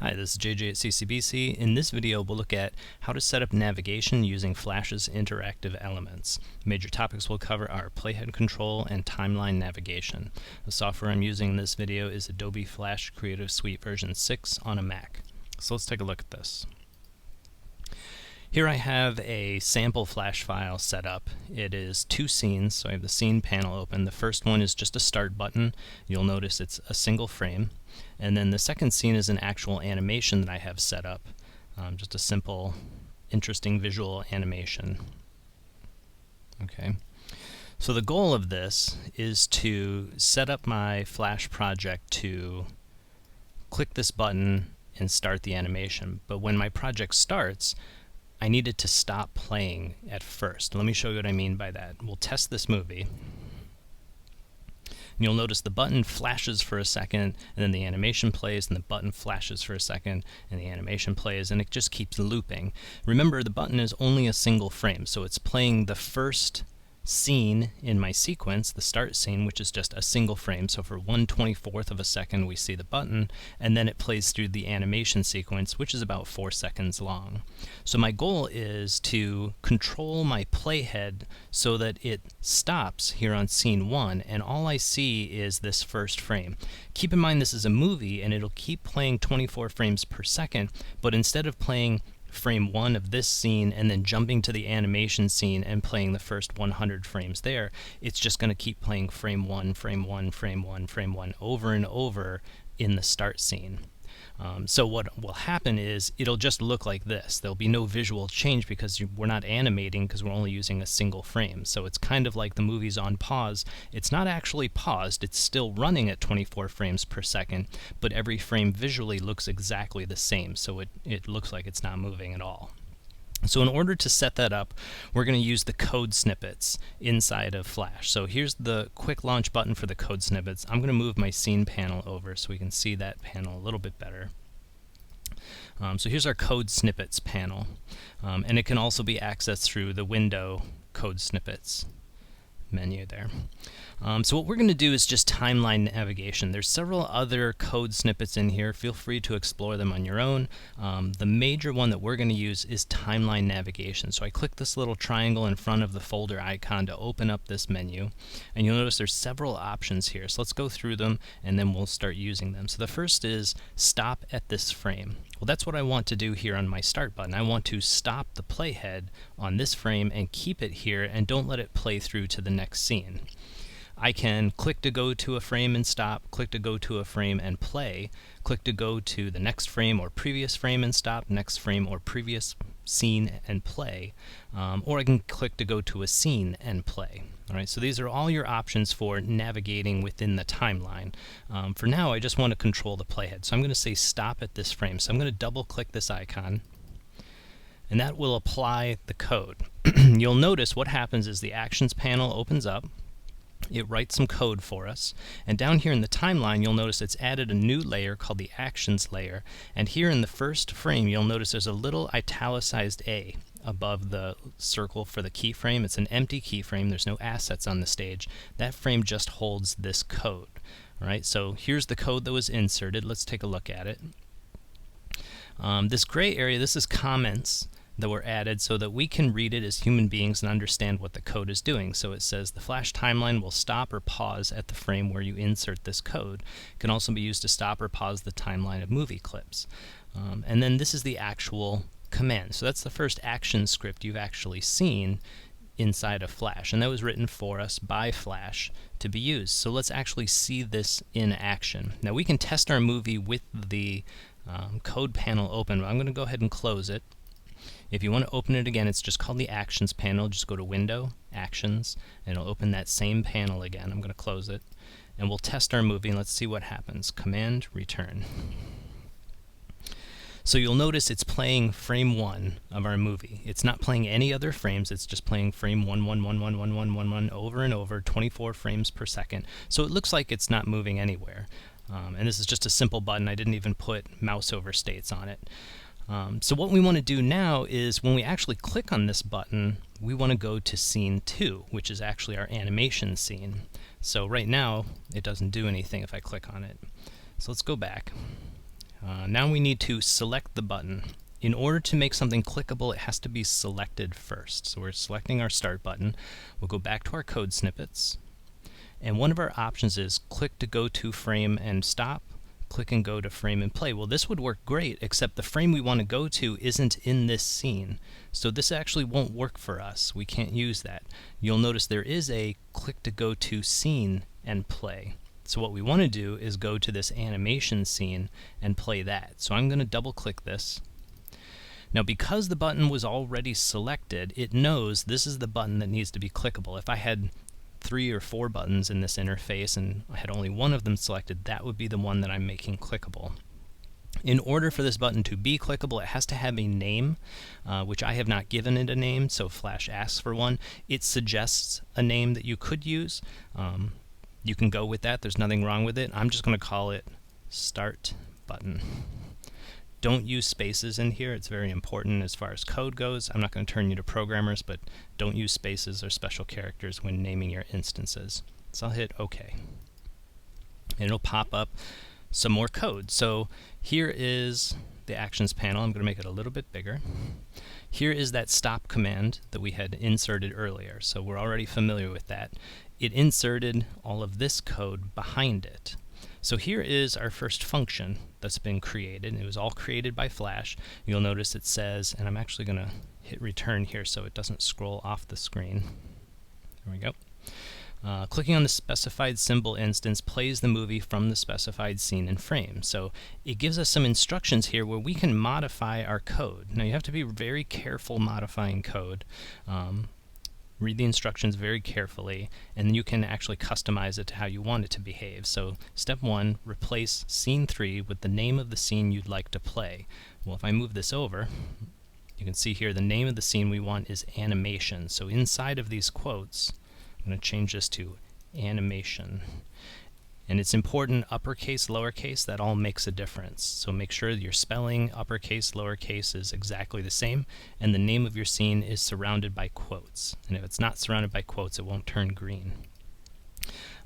Hi, this is JJ at CCBC. In this video, we'll look at how to set up navigation using Flash's interactive elements. Major topics we'll cover are playhead control and timeline navigation. The software I'm using in this video is Adobe Flash Creative Suite version 6 on a Mac. So let's take a look at this. Here I have a sample Flash file set up. It is two scenes, so I have the scene panel open. The first one is just a start button. You'll notice it's a single frame. And then the second scene is an actual animation that I have set up. Just a simple, interesting visual animation. Okay. So the goal of this is to set up my Flash project to click this button and start the animation. But when my project starts, I need it to stop playing at first. Let me show you what I mean by that. We'll test this movie. And you'll notice the button flashes for a second, and then the animation plays, and the button flashes for a second, and the animation plays, and it just keeps looping. Remember, the button is only a single frame, so it's playing the first scene in my sequence, the start scene, which is just a single frame. So for 1/24th of a second we see the button, and then it plays through the animation sequence, which is about 4 seconds long. So my goal is to control my playhead so that it stops here on scene 1, and all I see is this first frame. Keep in mind this is a movie, and it'll keep playing 24 frames per second, but instead of playing frame 1 of this scene and then jumping to the animation scene and playing the first 100 frames there, it's just going to keep playing frame 1, frame 1, frame 1, frame 1 over and over in the start scene. So what will happen is it'll just look like this. There'll be no visual change because we're not animating, because we're only using a single frame. So it's kind of like the movie's on pause. It's not actually paused. It's still running at 24 frames per second, but every frame visually looks exactly the same. So it looks like it's not moving at all. So in order to set that up, we're going to use the code snippets inside of Flash. So here's the quick launch button for the code snippets. I'm going to move my scene panel over so we can see that panel a little bit better. So here's our code snippets panel, and it can also be accessed through the window code snippets menu there. So what we're going to do is just timeline navigation. There's several other code snippets in here. Feel free to explore them on your own. The major one that we're going to use is timeline navigation. So I click this little triangle in front of the folder icon to open up this menu, and you'll notice there's several options here. So let's go through them and then we'll start using them. So the first is stop at this frame. Well, that's what I want to do here on my start button. I want to stop the playhead on this frame and keep it here and don't let it play through to the next scene. I can click to go to a frame and stop, click to go to a frame and play, click to go to the next frame or previous frame and stop, next frame or previous scene and play, or I can click to go to a scene and play. All right, so these are all your options for navigating within the timeline. For now, I just want to control the playhead, so I'm going to say stop at this frame. So I'm going to double click this icon, and that will apply the code. You'll notice what happens is the actions panel opens up. It writes some code for us, and down here in the timeline you'll notice it's added a new layer called the actions layer, and here in the first frame you'll notice there's a little italicized A above the circle for the keyframe. It's an empty keyframe, there's no assets on the stage. That frame just holds this code. All right, so here's the code that was inserted. Let's take a look at it. This gray area, this is comments that were added so that we can read it as human beings and understand what the code is doing. So it says the Flash timeline will stop or pause at the frame where you insert this code. It can also be used to stop or pause the timeline of movie clips. And then this is the actual command. So that's the first action script you've actually seen inside of Flash, and that was written for us by Flash to be used. So let's actually see this in action. Now we can test our movie with the code panel open. I'm going to go ahead and close it. If you want to open it again, it's just called the Actions panel. Just go to Window, Actions, and it'll open that same panel again. I'm going to close it, and we'll test our movie, and let's see what happens. Command, return. So you'll notice it's playing frame 1 of our movie. It's not playing any other frames. It's just playing frame 1, 1, 1, 1, 1, 1, 1, 1 over and over, 24 frames per second. So it looks like it's not moving anywhere. And this is just a simple button. I didn't even put mouse over states on it. So what we want to do now is when we actually click on this button, we want to go to scene 2, which is actually our animation scene. So right now, it doesn't do anything if I click on it. So let's go back. Now we need to select the button. In order to make something clickable, it has to be selected first. So we're selecting our start button. We'll go back to our code snippets. And one of our options is click to go to frame and stop, click and go to frame and play. Well, this would work great, except the frame we want to go to isn't in this scene. So this actually won't work for us. We can't use that. You'll notice there is a click to go to scene and play. So what we want to do is go to this animation scene and play that. So I'm going to double click this. Now, because the button was already selected, it knows this is the button that needs to be clickable. If I had 3 or 4 buttons in this interface and I had only one of them selected, that would be the one that I'm making clickable. In order for this button to be clickable, it has to have a name, which I have not given it a name, so Flash asks for one. It suggests a name that you could use. You can go with that. There's nothing wrong with it. I'm just going to call it Start Button. Don't use spaces in here. It's very important as far as code goes. I'm not going to turn you to programmers, but don't use spaces or special characters when naming your instances. So I'll hit OK. And it'll pop up some more code. So here is the Actions panel. I'm going to make it a little bit bigger. Here is that stop command that we had inserted earlier. So we're already familiar with that. It inserted all of this code behind it. So here is our first function that's been created. It was all created by Flash. You'll notice it says, and I'm actually going to hit return here so it doesn't scroll off the screen. There we go. Clicking on the specified symbol instance plays the movie from the specified scene and frame. So it gives us some instructions here where we can modify our code. Now you have to be very careful modifying code. Read the instructions very carefully, and then you can actually customize it to how you want it to behave. So step 1, replace scene 3 with the name of the scene you'd like to play. Well, if I move this over, you can see here the name of the scene we want is animation. So inside of these quotes, I'm going to change this to animation. And it's important, uppercase, lowercase, that all makes a difference. So make sure your spelling, uppercase, lowercase, is exactly the same, and the name of your scene is surrounded by quotes. And if it's not surrounded by quotes, it won't turn green.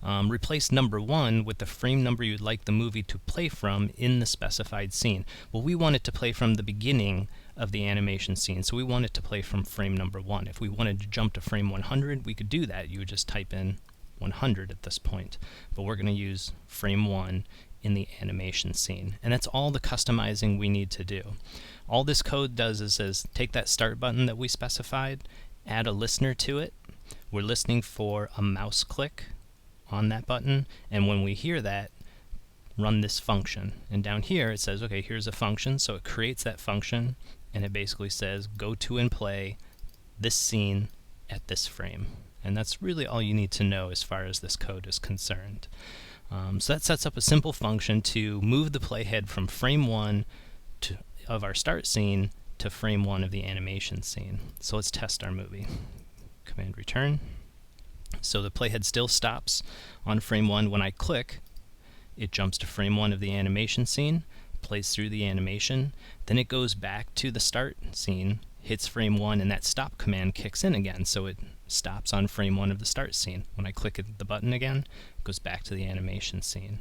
Replace number 1 with the frame number you'd like the movie to play from in the specified scene. Well, we want it to play from the beginning of the animation scene, so we want it to play from frame number 1. If we wanted to jump to frame 100, we could do that. You would just type in 100 at this point, but we're going to use frame 1 in the animation scene, and that's all the customizing we need to do. All this code does is says take that start button that we specified, add a listener to it. We're listening for a mouse click on that button, and when we hear that, run this function. And down here it says, okay, here's a function, so it creates that function, and it basically says go to and play this scene at this frame. And that's really all you need to know as far as this code is concerned. So that sets up a simple function to move the playhead from frame 1 of our start scene to frame 1 of the animation scene. So let's test our movie. Command return. So the playhead still stops on frame 1. When I click, it jumps to frame 1 of the animation scene, plays through the animation, then it goes back to the start scene, hits frame 1, and that stop command kicks in again, so it stops on frame 1 of the start scene. When I click the button again, it goes back to the animation scene.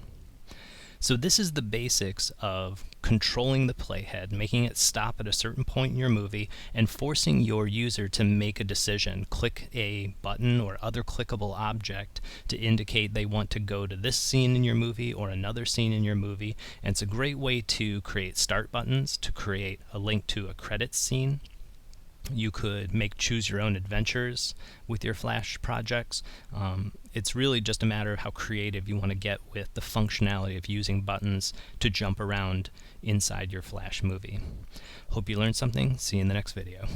So this is the basics of controlling the playhead, making it stop at a certain point in your movie, and forcing your user to make a decision. Click a button or other clickable object to indicate they want to go to this scene in your movie or another scene in your movie. And it's a great way to create start buttons, to create a link to a credits scene. You could make choose your own adventures with your Flash projects. It's really just a matter of how creative you want to get with the functionality of using buttons to jump around inside your Flash movie. Hope you learned something. See you in the next video.